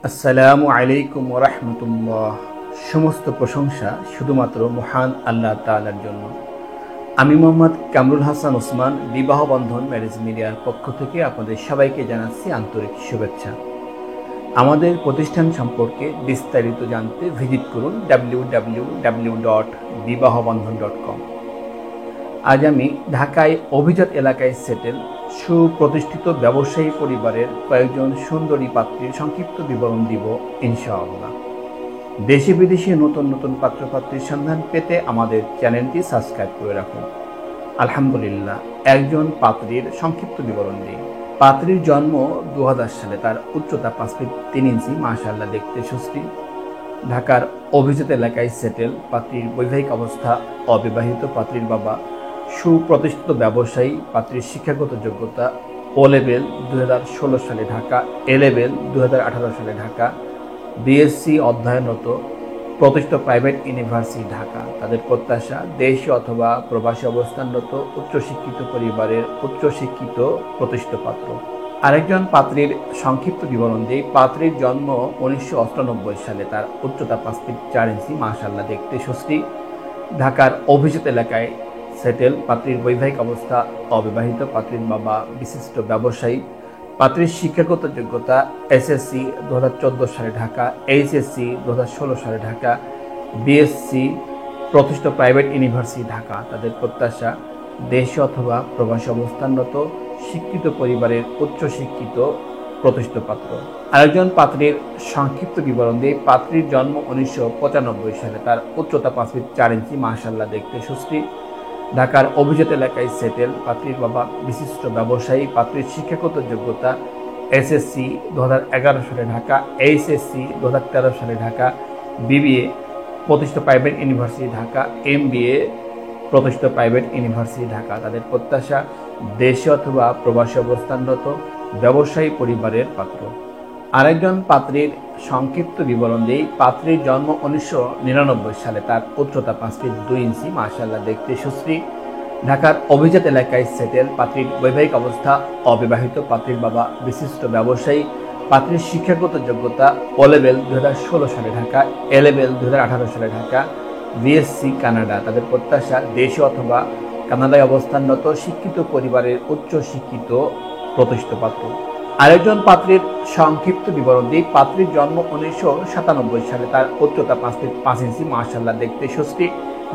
আসসালামু আলাইকুম ওয়া রাহমাতুল্লাহ। সমস্ত প্রশংসা শুধুমাত্র মহান আল্লাহ তাআলার জন্য। আমি মোহাম্মদ কামরুল হাসান ওসমান বিবাহ বন্ধন ম্যারেজ মিডিয়ার পক্ষ থেকে আপনাদের সবাইকে জানাচ্ছি আন্তরিক শুভেচ্ছা। আমাদের প্রতিষ্ঠান সম্পর্কে বিস্তারিত জানতে ভিজিট করুন www.bibahobandhan.com। আজ আমি ঢাকায় অভিজাত এলাকায় সেটেল সুপ্রতিষ্ঠিত ব্যবসায়ী পরিবারের কয়েকজন সুন্দরী পাত্রীর সংক্ষিপ্ত বিবরণ দিব ইনশাআল্লাহ। দেশে বিদেশে নতুন নতুন পাত্রপাত্রীর সন্ধান পেতে আমাদের চ্যানেলটি সাবস্ক্রাইব করে রাখুন। আলহামদুলিল্লাহ, একজন পাত্রীর সংক্ষিপ্ত বিবরণ দিই। পাত্রীর জন্ম 2000 সালে, তার উচ্চতা 5 ফিট 3 ইঞ্চি, মাশাআল্লাহ দেখতে সুশ্রী। ঢাকার অভিজাত এলাকায় সেটেল। পাত্রীর বৈবাহিক অবস্থা অবিবাহিত। পাত্রীর বাবা সুপ্রতিষ্ঠিত ব্যবসায়ী। পাত্রীর শিক্ষাগত যোগ্যতা ও লেভেল 2016 সালে ঢাকা, এ লেভেল 2018 সালে ঢাকা, বিএসসি অধ্যয়নরত, প্রতিষ্ঠিত প্রাইভেট ইউনিভার্সিটি ঢাকা। তাদের প্রত্যাশা দেশে অথবা প্রবাসী অবস্থানরত উচ্চশিক্ষিত পরিবারের উচ্চশিক্ষিত প্রতিষ্ঠিত পাত্র। আরেকজন পাত্রীর সংক্ষিপ্ত বিবরণ দিই। পাত্রীর জন্ম 1998 সালে, তার উচ্চতা 5 ফিট 4 ইঞ্চি, মাশাআল্লাহ দেখতে সুশ্রী। ঢাকার অভিজাত এলাকায় সেটেল। পাত্রীর বৈবাহিক অবস্থা অবিবাহিত। পাত্রীর বাবা বিশিষ্ট ব্যবসায়ী। পাত্রীর শিক্ষাগত যোগ্যতা এসএসসি 2014 সালে ঢাকা, এইচএসসি 2016 সালে ঢাকা, বিএসসি প্রতিষ্ঠিত প্রাইভেট ইউনিভার্সিটি ঢাকা। তাদের প্রত্যাশা দেশে অথবা প্রবাসী অবস্থানরত শিক্ষিত পরিবারের উচ্চশিক্ষিত প্রতিষ্ঠিত পাত্র। আরেকজন পাত্রীর সংক্ষিপ্ত বিবরণ দিয়ে। পাত্রীর জন্ম 1995 সালে, তার উচ্চতা 5 ফিট 4 ইঞ্চি, মাশাআল্লাহ দেখতে সুশ্রী। ঢাকার অভিজাত এলাকায় সেটেল। পাত্রীর বাবা বিশিষ্ট ব্যবসায়ী। পাত্রীর শিক্ষাগত যোগ্যতা এসএসসি 2011 সালে ঢাকা, এইচএসসি 2013 সালে ঢাকা, বিবিএ প্রতিষ্ঠিত প্রাইভেট ইউনিভার্সিটি ঢাকা, এমবিএ প্রতিষ্ঠিত প্রাইভেট ইউনিভার্সিটি ঢাকা। তাদের প্রত্যাশা দেশে অথবা প্রবাসী অবস্থানরত ব্যবসায়ী পরিবারের পাত্র। আরেকজন পাত্রীর সংক্ষিপ্ত বিবরণ দিই। পাত্রীর জন্ম 1999 সালে, তার উচ্চতা 5 ফিট 2 ইঞ্চি, মাশাআল্লাহ দেখতে সুশ্রী। ঢাকার অভিজাত এলাকায় সেটেল। পাত্রীর বৈবাহিক অবস্থা অবিবাহিত। পাত্রীর বাবা বিশিষ্ট ব্যবসায়ী। পাত্রীর শিক্ষাগত যোগ্যতা ও লেভেল 2016 সালে ঢাকা, এ লেভেল 2018 সালে ঢাকা, বিএসসি কানাডা। তাদের প্রত্যাশা দেশে অথবা কানাডায় অবস্থানরত শিক্ষিত পরিবারের উচ্চ শিক্ষিত প্রতিষ্ঠিত পাত্র। আরেকজন পাত্রীর সংক্ষিপ্ত বিবরণ দিই। পাত্রীর জন্ম 1997 সালে, তার উচ্চতা 5 ফিট 5 ইঞ্চি, মাশাআল্লাহ দেখতে সুশ্রী।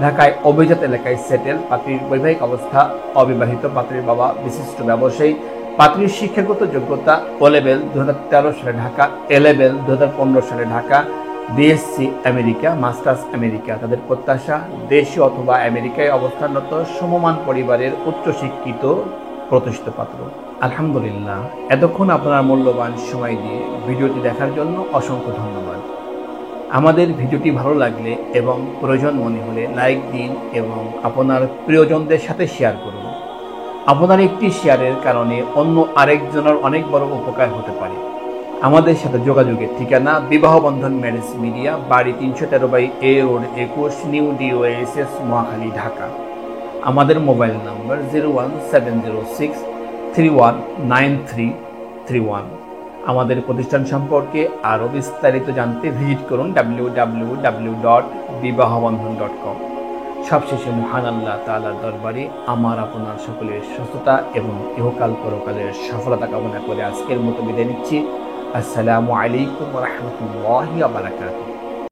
ঢাকায় অভিজাত এলাকায় সেটেল। পাত্রীর বৈবাহিক অবস্থা অবিবাহিত। পাত্রীর বাবা বিশিষ্ট ব্যবসায়ী। পাত্রীর শিক্ষাগত যোগ্যতা ও লেভেল 2013 সালে ঢাকা, এ লেভেল 2015 সালে Dhaka, BSc America, masters America. তাদের প্রত্যাশা দেশে অথবা আমেরিকায় অবস্থানরত সমমান পরিবারের উচ্চশিক্ষিত প্রতিষ্ঠিত পাত্র। আলহামদুলিল্লাহ, এতক্ষণ আপনার মূল্যবান সময় দিয়ে ভিডিওটি দেখার জন্য অসংখ্য ধন্যবাদ। আমাদের ভিডিওটি ভালো লাগলে এবং প্রয়োজন মনে হলে লাইক দিন এবং আপনার প্রিয়জনদের সাথে শেয়ার করুন। আপনার একটি শেয়ারের কারণে অন্য আরেকজনের অনেক বড় উপকার হতে পারে। আমাদের সাথে যোগাযোগের ঠিকানা বিবাহ বন্ধন ম্যারেজ মিডিয়া, বাড়ি 313/A road 21, new DOSS, Mohakhali, Dhaka. আমাদের মোবাইল নাম্বার 01706319331। আমাদের প্রতিষ্ঠান সম্পর্কে আরও বিস্তারিত জানতে ভিজিট করুন www.bibahobandhan.com। সবশেষে মহান আল্লাহ তাআলার দরবারে আমার আপনার সকলের সুস্থতা এবং ইহকাল পরকালের সফলতা কামনা করে আজকের মতো বিদায় নিচ্ছি। আসসালামু আলাইকুম ওয়া রাহমাতুল্লাহি ওয়া বারাকাতুহু।